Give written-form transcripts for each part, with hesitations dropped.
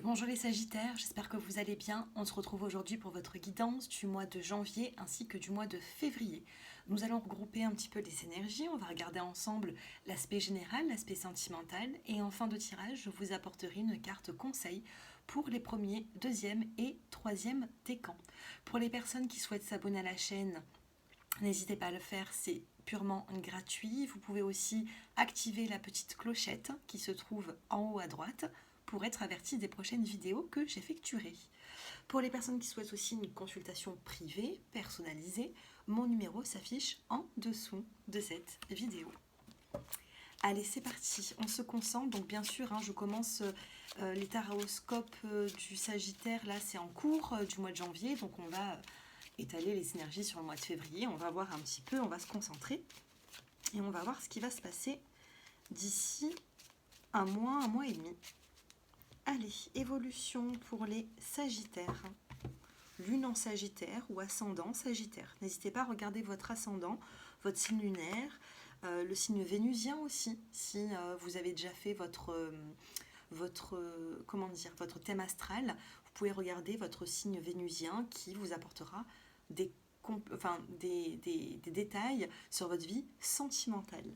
Bonjour les Sagittaires, j'espère que vous allez bien. On se retrouve aujourd'hui pour votre guidance du mois de janvier ainsi que du mois de février. Nous allons regrouper un petit peu les énergies, on va regarder ensemble l'aspect général, l'aspect sentimental et en fin de tirage, je vous apporterai une carte conseil pour les premiers, deuxième et troisième décans. Pour les personnes qui souhaitent s'abonner à la chaîne, n'hésitez pas à le faire, c'est purement gratuit. Vous pouvez aussi activer la petite clochette qui se trouve en haut à droite pour être averti des prochaines vidéos que j'effectuerai. Pour les personnes qui souhaitent aussi une consultation privée, personnalisée, mon numéro s'affiche en dessous de cette vidéo. Allez, c'est parti, on se concentre. Donc bien sûr, je commence les taroscopes du Sagittaire, là c'est en cours du mois de janvier, donc on va étaler les énergies sur le mois de février. On va voir un petit peu, on va se concentrer et on va voir ce qui va se passer d'ici un mois et demi. Allez, évolution pour les Sagittaires. Lune en Sagittaire ou ascendant Sagittaire. N'hésitez pas à regarder votre ascendant, votre signe lunaire, le signe vénusien aussi, si vous avez déjà fait votre thème astral. Vous pouvez regarder votre signe vénusien qui vous apportera des détails sur votre vie sentimentale.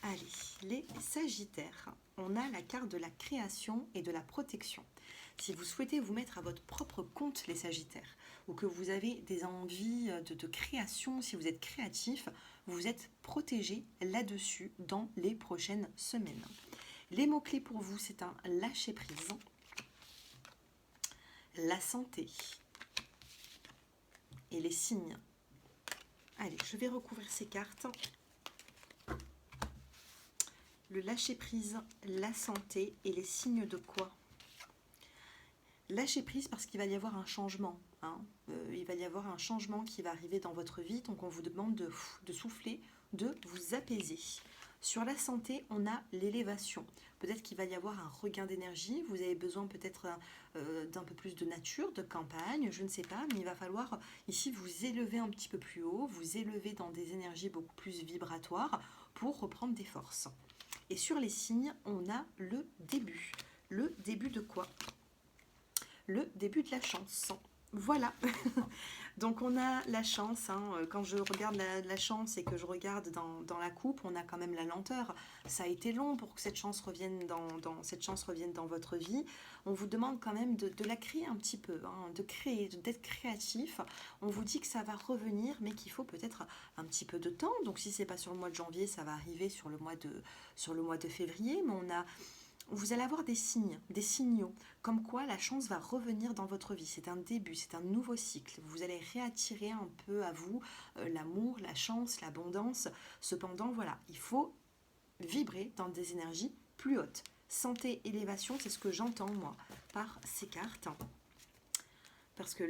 Allez, les Sagittaires, on a la carte de la création et de la protection. Si vous souhaitez vous mettre à votre propre compte, les Sagittaires, ou que vous avez des envies de création, si vous êtes créatif, vous êtes protégé là-dessus dans les prochaines semaines. Les mots-clés pour vous, c'est un lâcher-prise, la santé et les signes. Allez, je vais recouvrir ces cartes. Le lâcher-prise, la santé et les signes de quoi? Lâcher prise parce qu'il va y avoir un changement. Il va y avoir un changement qui va arriver dans votre vie. Donc on vous demande de souffler, de vous apaiser. Sur la santé, on a l'élévation. Peut-être qu'il va y avoir un regain d'énergie. Vous avez besoin peut-être d'un peu plus de nature, de campagne, je ne sais pas. Mais il va falloir ici vous élever un petit peu plus haut, vous élever dans des énergies beaucoup plus vibratoires pour reprendre des forces. Et sur les signes, on a le début. Le début de quoi? Le début de la chance. Voilà. Donc on a la chance. Quand je regarde la chance et que je regarde dans la coupe, on a quand même la lenteur. Ça a été long pour que cette chance revienne dans votre vie. On vous demande quand même de la créer un petit peu, d'être créatif. On vous dit que ça va revenir, mais qu'il faut peut-être un petit peu de temps. Donc si c'est pas sur le mois de janvier, ça va arriver sur le mois de février. Mais vous allez avoir des signes, des signaux, comme quoi la chance va revenir dans votre vie. C'est un début, c'est un nouveau cycle. Vous allez réattirer un peu à vous l'amour, la chance, l'abondance. Cependant, voilà, il faut vibrer dans des énergies plus hautes. Santé, élévation, c'est ce que j'entends, moi, par ces cartes. Parce que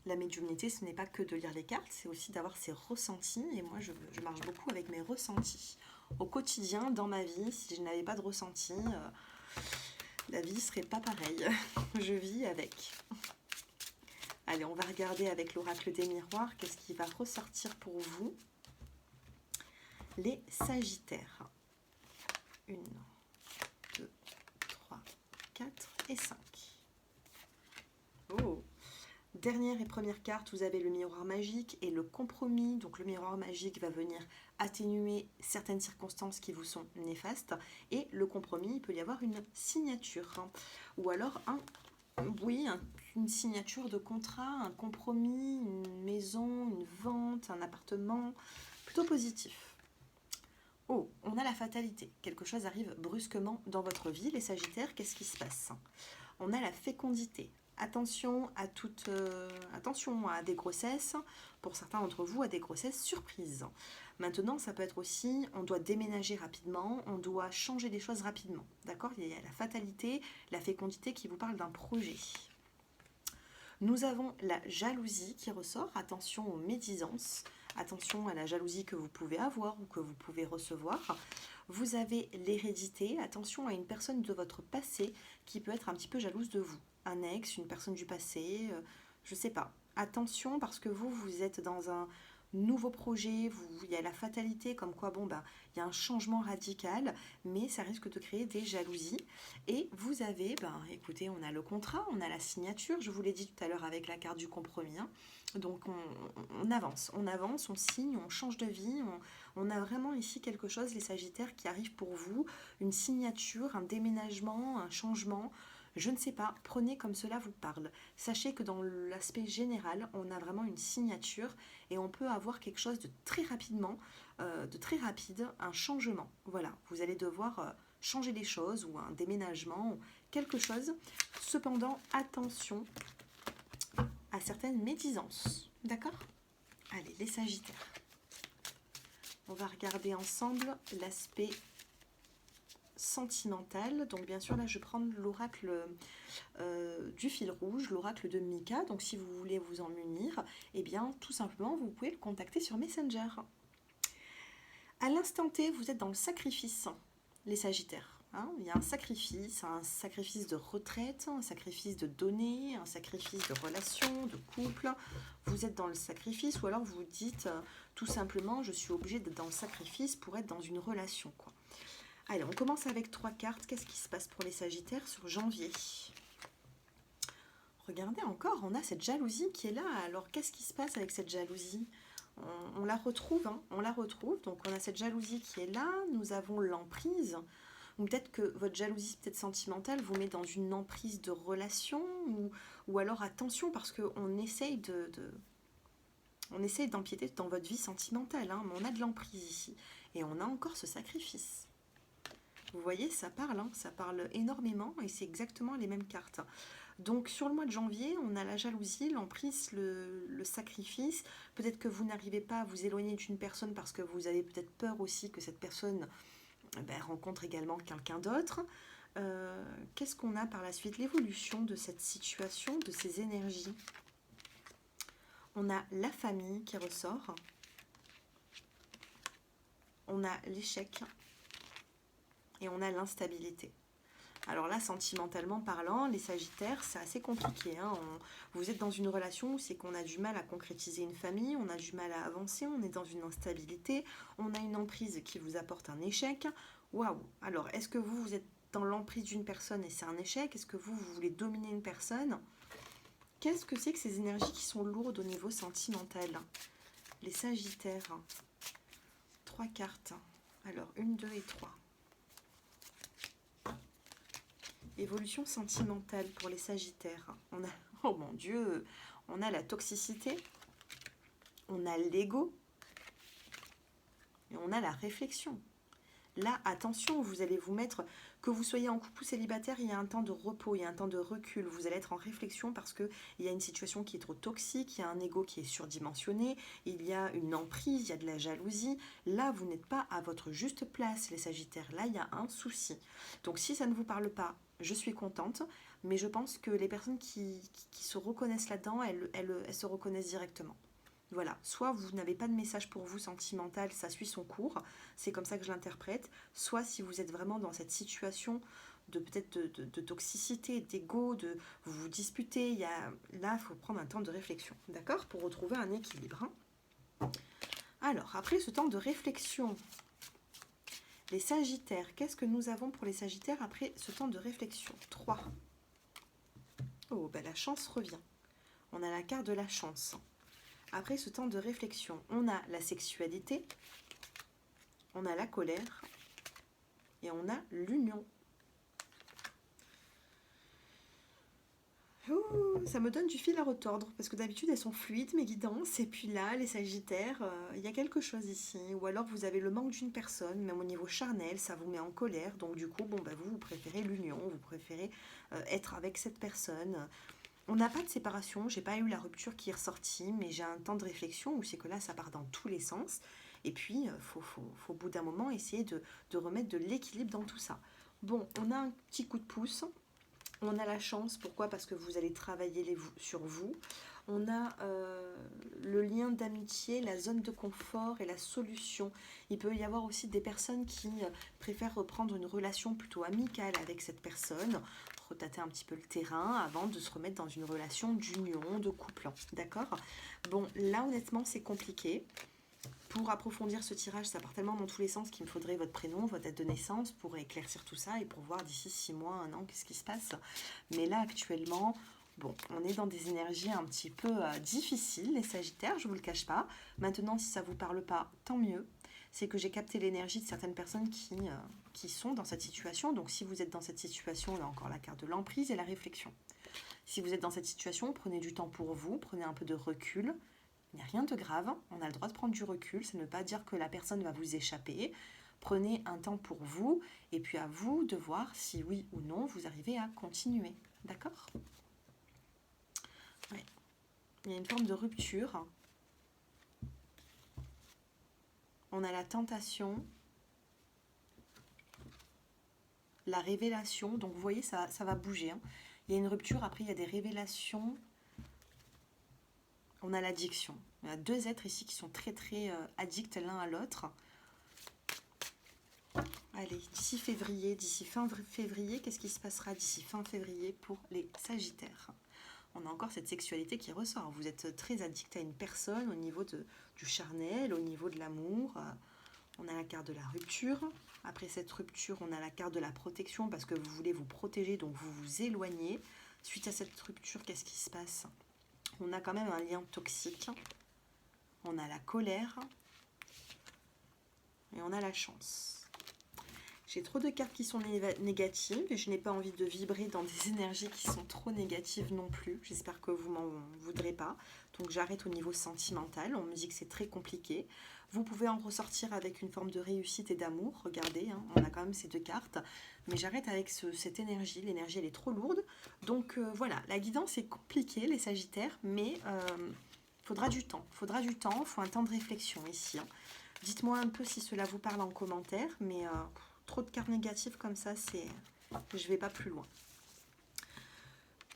la médiumnité, ce n'est pas que de lire les cartes, c'est aussi d'avoir ses ressentis. Et moi, je marche beaucoup avec mes ressentis. Au quotidien, dans ma vie, si je n'avais pas de ressenti, la vie ne serait pas pareille. Je vis avec. Allez, on va regarder avec l'oracle des miroirs, qu'est-ce qui va ressortir pour vous, les Sagittaires. 1, 2, 3, 4 et 5. Oh! Dernière et première carte, vous avez le miroir magique et le compromis. Donc le miroir magique va venir atténuer certaines circonstances qui vous sont néfastes. Et le compromis, il peut y avoir une signature. Ou alors une signature de contrat, un compromis, une maison, une vente, un appartement. Plutôt positif. Oh, on a la fatalité. Quelque chose arrive brusquement dans votre vie. Les Sagittaires, qu'est-ce qui se passe? On a la fécondité. Attention à des grossesses, pour certains d'entre vous, à des grossesses surprises. Maintenant, ça peut être aussi, on doit déménager rapidement, on doit changer des choses rapidement. D'accord? Il y a la fatalité, la fécondité qui vous parle d'un projet. Nous avons la jalousie qui ressort. Attention aux médisances. Attention à la jalousie que vous pouvez avoir ou que vous pouvez recevoir. Vous avez l'hérédité. Attention à une personne de votre passé qui peut être un petit peu jalouse de vous. Un ex, une personne du passé, je ne sais pas. Attention parce que vous êtes dans nouveau projet, il y a la fatalité, comme quoi, bon, ben, il y a un changement radical, mais ça risque de créer des jalousies. Et vous avez, ben, écoutez, on a le contrat, on a la signature, je vous l'ai dit tout à l'heure avec la carte du compromis, hein. Donc on avance, on signe, on change de vie, on a vraiment ici quelque chose, les Sagittaires, qui arrive pour vous, une signature, un déménagement, un changement, je ne sais pas, prenez comme cela vous parle. Sachez que dans l'aspect général, on a vraiment une signature et on peut avoir quelque chose de très rapidement, de très rapide, un changement. Voilà, vous allez devoir changer les choses ou un déménagement, ou quelque chose. Cependant, attention à certaines médisances. D'accord? Allez, les Sagittaires. On va regarder ensemble l'aspect sentimental. Donc bien sûr, là, je prends l'oracle du fil rouge, l'oracle de Mika. Donc si vous voulez vous en munir, eh bien, tout simplement, vous pouvez le contacter sur Messenger. À l'instant T, vous êtes dans le sacrifice, les Sagittaires. Hein, il y a un sacrifice de retraite, un sacrifice de donner, un sacrifice de relation, de couple. Vous êtes dans le sacrifice ou alors vous dites tout simplement je suis obligé d'être dans le sacrifice pour être dans une relation, quoi. Allez, on commence avec 3 cartes. Qu'est-ce qui se passe pour les Sagittaires sur janvier? Regardez encore, on a cette jalousie qui est là. Alors qu'est-ce qui se passe avec cette jalousie? On la retrouve, hein, on la retrouve. Donc on a cette jalousie qui est là. Nous avons l'emprise. Ou peut-être que votre jalousie peut-être sentimentale vous met dans une emprise de relation, ou alors attention parce qu'on essaye on essaye d'empiéter dans votre vie sentimentale, hein, mais on a de l'emprise ici. Et on a encore ce sacrifice. Vous voyez, ça parle, hein, ça parle énormément et c'est exactement les mêmes cartes. Donc sur le mois de janvier, on a la jalousie, l'emprise, le sacrifice. Peut-être que vous n'arrivez pas à vous éloigner d'une personne parce que vous avez peut-être peur aussi que cette personne rencontre également quelqu'un d'autre. Qu'est-ce qu'on a par la suite? L'évolution de cette situation, de ces énergies. On a la famille qui ressort. On a l'échec. Et on a l'instabilité. Alors là, sentimentalement parlant, les Sagittaires, c'est assez compliqué, hein. Vous êtes dans une relation où c'est qu'on a du mal à concrétiser une famille, on a du mal à avancer, on est dans une instabilité, on a une emprise qui vous apporte un échec. Waouh! Alors, est-ce que vous êtes dans l'emprise d'une personne et c'est un échec? Est-ce que vous voulez dominer une personne? Qu'est-ce que c'est que ces énergies qui sont lourdes au niveau sentimental? Les Sagittaires. 3 cartes. Alors, 1, 2 et 3. Évolution sentimentale pour les Sagittaires. On a, oh mon Dieu, on a la toxicité, on a l'ego et on a la réflexion. Là, attention, vous allez vous mettre, que vous soyez en couple ou célibataire, il y a un temps de repos, il y a un temps de recul. Vous allez être en réflexion parce qu'il y a une situation qui est trop toxique, il y a un ego qui est surdimensionné, il y a une emprise, il y a de la jalousie. Là, vous n'êtes pas à votre juste place, les Sagittaires. Là, il y a un souci. Donc, si ça ne vous parle pas, je suis contente, mais je pense que les personnes qui se reconnaissent là-dedans, elles se reconnaissent directement. Voilà, soit vous n'avez pas de message pour vous sentimental, ça suit son cours, c'est comme ça que je l'interprète, soit si vous êtes vraiment dans cette situation de peut-être de toxicité, d'ego, de vous vous disputez, là il faut prendre un temps de réflexion, d'accord, pour retrouver un équilibre, hein. Alors, après ce temps de réflexion, les Sagittaires, qu'est-ce que nous avons pour les Sagittaires après ce temps de réflexion? 3. Oh, ben la chance revient. On a la carte de la chance. Après ce temps de réflexion, on a la sexualité, on a la colère et on a l'union. Ça me donne du fil à retordre parce que d'habitude elles sont fluides mes guidances, et puis là les Sagittaires, il y a quelque chose ici, ou alors vous avez le manque d'une personne, même au niveau charnel ça vous met en colère, donc du coup bon, bah, vous préférez l'union, vous préférez être avec cette personne. On n'a pas de séparation, j'ai pas eu la rupture qui est ressortie, mais j'ai un temps de réflexion où c'est que là ça part dans tous les sens, et puis faut au bout d'un moment essayer de remettre de l'équilibre dans tout ça. Bon, on a un petit coup de pouce. On a la chance, pourquoi? Parce que vous allez travailler sur vous. On a le lien d'amitié, la zone de confort et la solution. Il peut y avoir aussi des personnes qui préfèrent reprendre une relation plutôt amicale avec cette personne, retâter un petit peu le terrain avant de se remettre dans une relation d'union, de couple. D'accord? Bon, là honnêtement c'est compliqué. Pour approfondir ce tirage, ça part tellement dans tous les sens qu'il me faudrait votre prénom, votre date de naissance pour éclaircir tout ça et pour voir d'ici 6 mois, 1 an, qu'est-ce qui se passe. Mais là, actuellement, bon, on est dans des énergies un petit peu difficiles, les Sagittaires, je ne vous le cache pas. Maintenant, si ça ne vous parle pas, tant mieux. C'est que j'ai capté l'énergie de certaines personnes qui sont dans cette situation. Donc, si vous êtes dans cette situation, on a encore la carte de l'emprise et la réflexion. Si vous êtes dans cette situation, prenez du temps pour vous, prenez un peu de recul. Il n'y a rien de grave, on a le droit de prendre du recul, ça ne veut pas dire que la personne va vous échapper. Prenez un temps pour vous, et puis à vous de voir si oui ou non vous arrivez à continuer. D'accord ? Ouais. Il y a une forme de rupture. On a la tentation, la révélation, donc vous voyez, ça va bouger. Hein. Il y a une rupture, après il y a des révélations. On a l'addiction. Il y a 2 êtres ici qui sont très très addicts l'un à l'autre. Allez, d'ici février, d'ici fin février, qu'est-ce qui se passera d'ici fin février pour les Sagittaires? On a encore cette sexualité qui ressort. Vous êtes très addict à une personne au niveau du charnel, au niveau de l'amour. On a la carte de la rupture. Après cette rupture, on a la carte de la protection parce que vous voulez vous protéger, donc vous vous éloignez. Suite à cette rupture, qu'est-ce qui se passe? On a quand même un lien toxique. On a la colère. Et on a la chance. J'ai trop de cartes qui sont négatives et je n'ai pas envie de vibrer dans des énergies qui sont trop négatives non plus. J'espère que vous m'en voudrez pas. Donc j'arrête au niveau sentimental. On me dit que c'est très compliqué. Vous pouvez en ressortir avec une forme de réussite et d'amour. Regardez, hein, on a quand même ces 2 cartes. Mais j'arrête avec cette énergie. L'énergie, elle est trop lourde. Donc voilà, la guidance est compliquée, les Sagittaires, mais faudra du temps. Faudra du temps, il faut un temps de réflexion ici. Hein. Dites-moi un peu si cela vous parle en commentaire, mais trop de cartes négatives comme ça, je vais pas plus loin.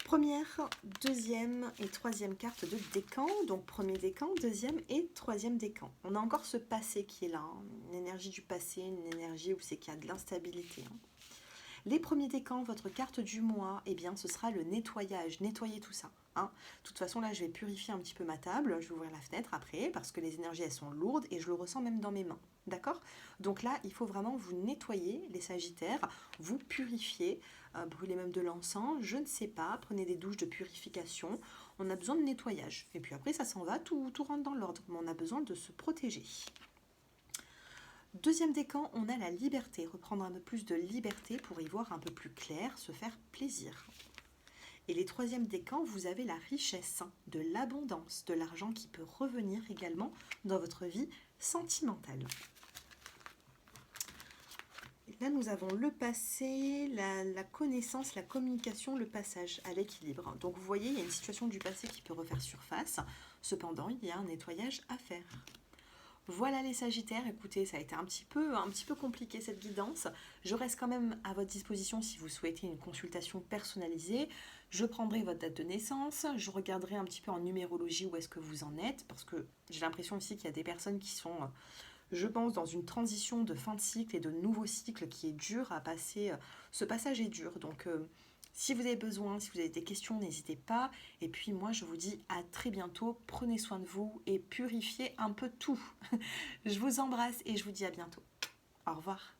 Première, deuxième et troisième carte de décan. Donc premier décan, deuxième et troisième décan. On a encore ce passé qui est là, hein, une énergie du passé, une énergie où c'est qu'il y a de l'instabilité. Hein. Les premiers décans, votre carte du mois, eh bien, ce sera le nettoyage. Nettoyer tout ça. Hein. De toute façon, là, je vais purifier un petit peu ma table. Je vais ouvrir la fenêtre après parce que les énergies, elles sont lourdes et je le ressens même dans mes mains. D'accord? Donc là, il faut vraiment vous nettoyer, les Sagittaires, vous purifier, brûler même de l'encens, je ne sais pas, prenez des douches de purification. On a besoin de nettoyage. Et puis après, ça s'en va, tout rentre dans l'ordre. Mais on a besoin de se protéger. Deuxième décan, on a la liberté, reprendre un peu plus de liberté pour y voir un peu plus clair, se faire plaisir. Et les troisièmes décans, vous avez la richesse, de l'abondance, de l'argent qui peut revenir également dans votre vie sentimentale. Et là, nous avons le passé, la connaissance, la communication, le passage à l'équilibre. Donc vous voyez, il y a une situation du passé qui peut refaire surface. Cependant, il y a un nettoyage à faire. Voilà les Sagittaires, écoutez, ça a été un petit peu compliqué cette guidance. Je reste quand même à votre disposition si vous souhaitez une consultation personnalisée. Je prendrai votre date de naissance, je regarderai un petit peu en numérologie où est-ce que vous en êtes, parce que j'ai l'impression aussi qu'il y a des personnes qui sont, je pense, dans une transition de fin de cycle et de nouveau cycle qui est dur à passer. Ce passage est dur, donc si vous avez besoin, si vous avez des questions, n'hésitez pas. Et puis moi, je vous dis à très bientôt. Prenez soin de vous et purifiez un peu tout. Je vous embrasse et je vous dis à bientôt. Au revoir.